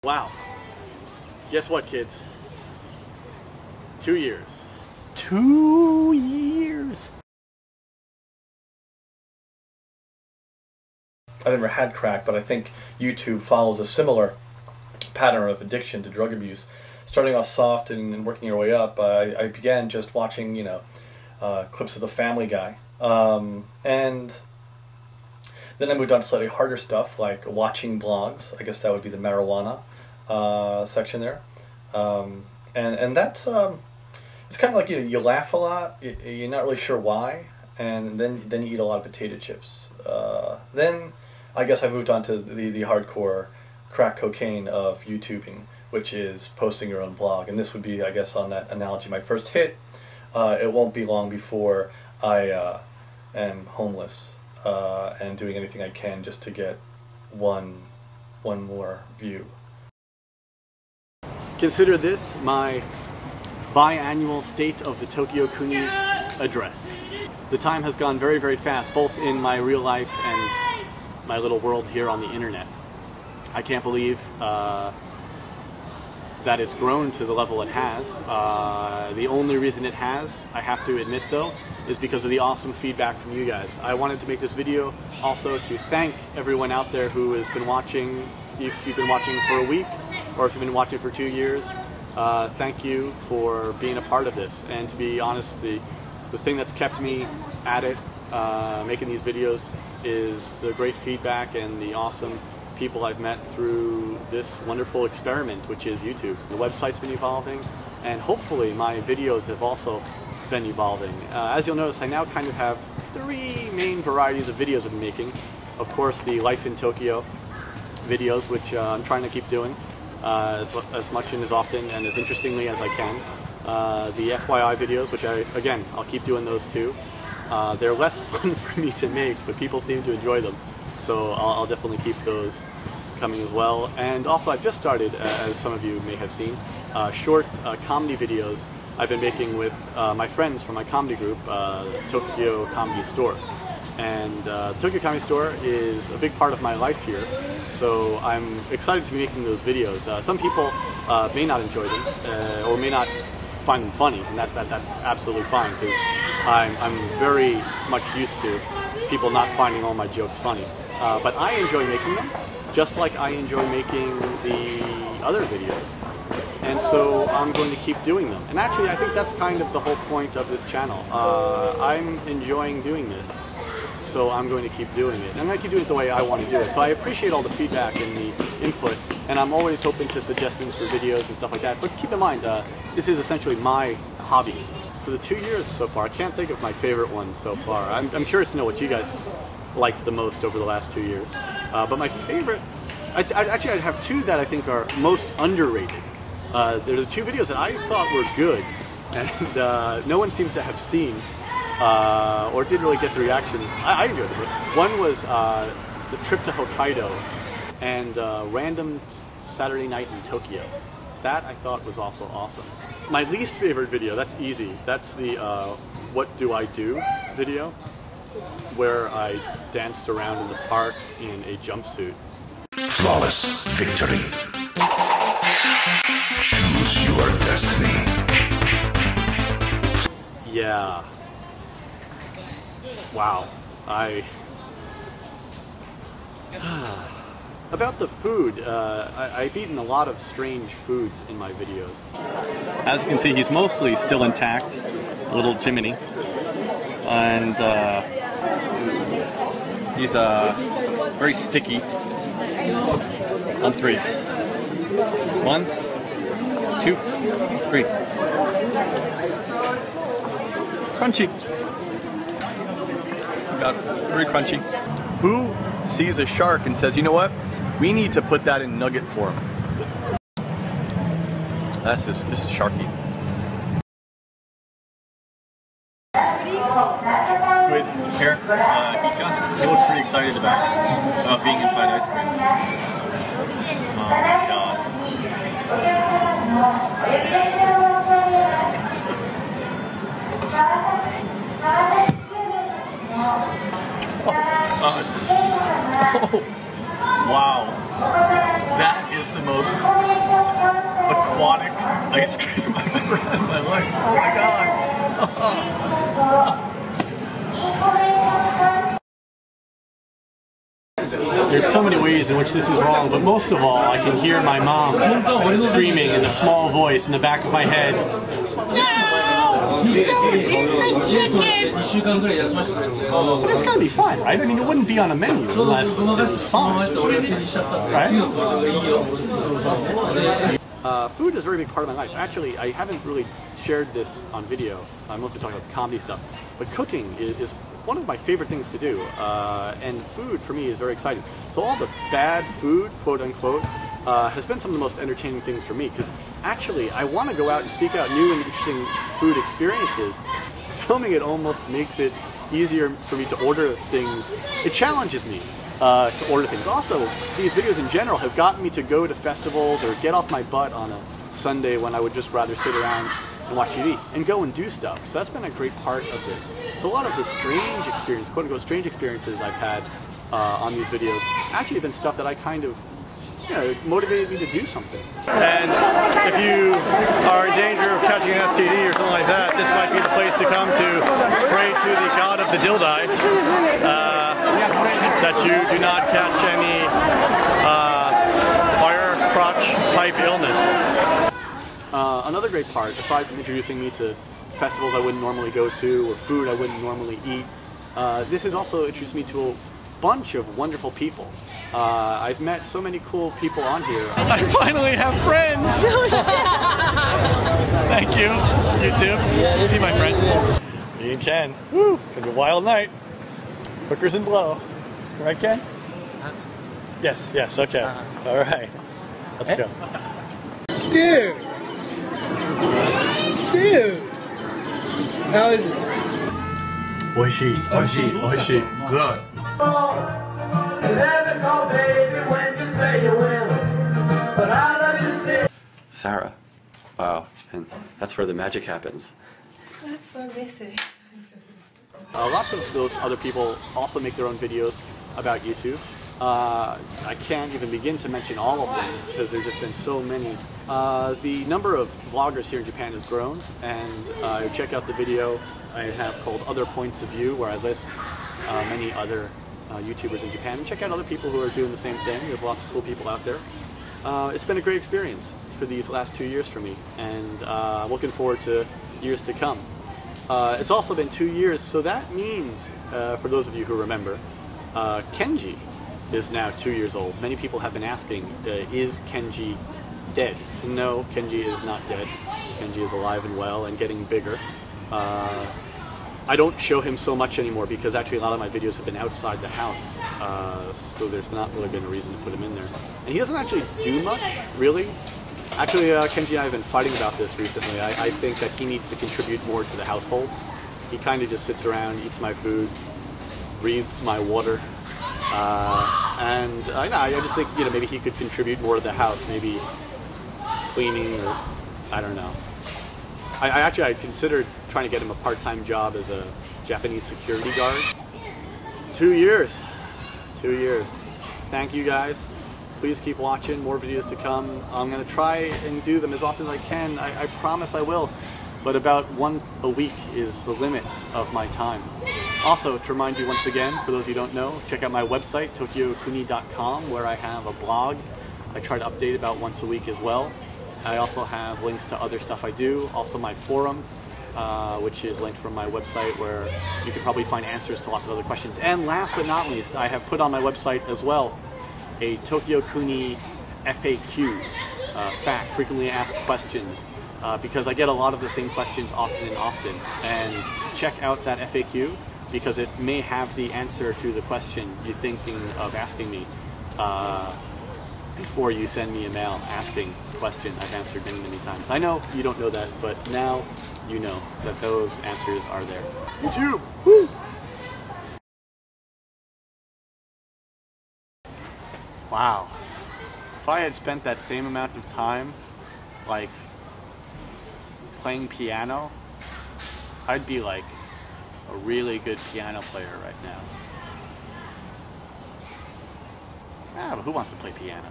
Wow. Guess what, kids? 2 years. 2 years! I never had crack, but I think YouTube follows a similar pattern of addiction to drug abuse. Starting off soft and working your way up, I began just watching, clips of The Family Guy. And then I moved on to slightly harder stuff, like watching blogs. I guess that would be the marijuana section there. And that's, it's kind of like, you laugh a lot, you're not really sure why, and then you eat a lot of potato chips. Then I guess I moved on to the hardcore crack cocaine of YouTubing, which is posting your own blog. And this would be, I guess, on that analogy, my first hit. It won't be long before I am homeless and doing anything I can just to get one more view. Consider this my biannual State of the TokyoCooney address. The time has gone very, very fast, both in my real life and my little world here on the internet. I can't believe that it's grown to the level it has. The only reason it has, I have to admit though, is because of the awesome feedback from you guys. I wanted to make this video also to thank everyone out there who has been watching. If you've been watching for a week, or if you've been watching for 2 years, thank you for being a part of this. And to be honest, the thing that's kept me at it, making these videos, is the great feedback and the awesome people I've met through this wonderful experiment, which is YouTube. The website's been evolving, and hopefully my videos have also been evolving. As you'll notice, I now kind of have 3 main varieties of videos I've been making. Of course, the Life in Tokyo videos, which I'm trying to keep doing as much and as often and as interestingly as I can. The FYI videos, which I'll keep doing those too. They're less fun for me to make, but people seem to enjoy them, so I'll definitely keep those coming as well. And also, I've just started, as some of you may have seen, short comedy videos I've been making with my friends from my comedy group, Tokyo Comedy Store. And Tokyo Comedy Store is a big part of my life here, so I'm excited to be making those videos. Some people may not enjoy them, or may not find them funny, and that's absolutely fine, because I'm very much used to people not finding all my jokes funny. But I enjoy making them, just like I enjoy making the other videos. And so I'm going to keep doing them. And actually, I think that's kind of the whole point of this channel. I'm enjoying doing this, so I'm going to keep doing it. And I'm going to keep doing it the way I want to do it. So I appreciate all the feedback and the input, and I'm always open to suggestions for videos and stuff like that. But keep in mind, this is essentially my hobby. For the 2 years so far, I can't think of my favorite one so far. I'm curious to know what you guys liked the most over the last 2 years. But my favorite, actually I have 2 that I think are most underrated. They're the 2 videos that I thought were good, and no one seems to have seen, or didn't really get the reaction. I enjoyed it. One was the trip to Hokkaido and Random Saturday Night in Tokyo. That I thought was also awesome. My least favorite video, that's easy. That's the What Do I Do video, where I danced around in the park in a jumpsuit. Flawless victory. Choose your destiny. Yeah. Wow. About the food, I've eaten a lot of strange foods in my videos. As you can see, he's mostly still intact, a little Jiminy. And he's very sticky. On 3. 1, 2, 3. Crunchy. Very crunchy. Who sees a shark and says, you know what? We need to put that in nugget form. This is Sharky. Squid here. He looks pretty excited about being inside ice cream. Oh my god. Oh, wow. That is the most aquatic ice cream I've ever had in my life. Oh my god. There's so many ways in which this is wrong, but most of all, I can hear my mom screaming in a small voice in the back of my head. No! Don't eat the chicken! But it's gotta be fine, right? I mean, it wouldn't be on a menu unless it was fine, right? Food is a very big part of my life. Actually, I haven't really shared this on video. I'm mostly talking about comedy stuff. But cooking is one of my favorite things to do. And food, for me, is very exciting. So all the bad food, quote unquote, has been some of the most entertaining things for me. Because actually, I want to go out and seek out new and interesting food experiences. Filming it almost makes it easier for me to order things. It challenges me to order things. Also, these videos in general have gotten me to go to festivals or get off my butt on a Sunday when I would just rather sit around and watch TV and go and do stuff. So that's been a great part of this. So a lot of the strange experiences, quote unquote strange experiences I've had on these videos actually have been stuff that I kind of, you know, motivated me to do something. And if you are in danger of catching an STD or something like that, this might be the place to come to pray to the god of the dildi, that you do not catch any fire crotch type illness. Another great part, aside from introducing me to festivals I wouldn't normally go to or food I wouldn't normally eat, this has also introduced me to a bunch of wonderful people. I've met so many cool people on here. I finally have friends! Thank you, YouTube. See my friend. Me and Ken. Woo! It's gonna be a wild night. Hookers and blow. Right, Ken? Yes, yes, okay. Alright. Let's go. Dude! Dude! How is it? Oishi, oishi, oishi. Good. Sarah. Wow. And that's where the magic happens. That's so basic. Lots of those other people also make their own videos about YouTube. I can't even begin to mention all of them because there's just been so many. The number of vloggers here in Japan has grown, and check out the video I have called Other Points of View, where I list many other YouTubers in Japan, and check out other people who are doing the same thing. There's lots of cool people out there. It's been a great experience for these last 2 years for me, and I'm looking forward to years to come. It's also been 2 years, so that means, for those of you who remember, Kenji is now 2 years old. Many people have been asking, is Kenji dead? No, Kenji is not dead. Kenji is alive and well and getting bigger. I don't show him so much anymore because actually a lot of my videos have been outside the house, so there's not really been a reason to put him in there. And he doesn't actually do much, really. Actually, Kenji and I have been fighting about this recently. I think that he needs to contribute more to the household. He kind of just sits around, eats my food, breathes my water, and I just think, you know, maybe he could contribute more to the house, maybe cleaning, or I don't know. I considered trying to get him a part-time job as a Japanese security guard. 2 years. 2 years. Thank you guys. Please keep watching. More videos to come. I'm going to try and do them as often as I can. I promise I will. But about one a week is the limit of my time. Also, to remind you once again, for those of you who don't know, check out my website, TokyoCooney.com, where I have a blog. I try to update about once a week as well. I also have links to other stuff I do. Also my forum, which is linked from my website, where you can probably find answers to lots of other questions. And last but not least, I have put on my website as well a TokyoCooney FAQ, fact, frequently asked questions, because I get a lot of the same questions often and often. And check out that FAQ, because it may have the answer to the question you're thinking of asking me before you send me a mail asking the question I've answered many, many times. I know you don't know that, but now you know that those answers are there. YouTube! Woo! Wow. If I had spent that same amount of time, like, playing piano, I'd be like a really good piano player right now. Ah, but who wants to play piano?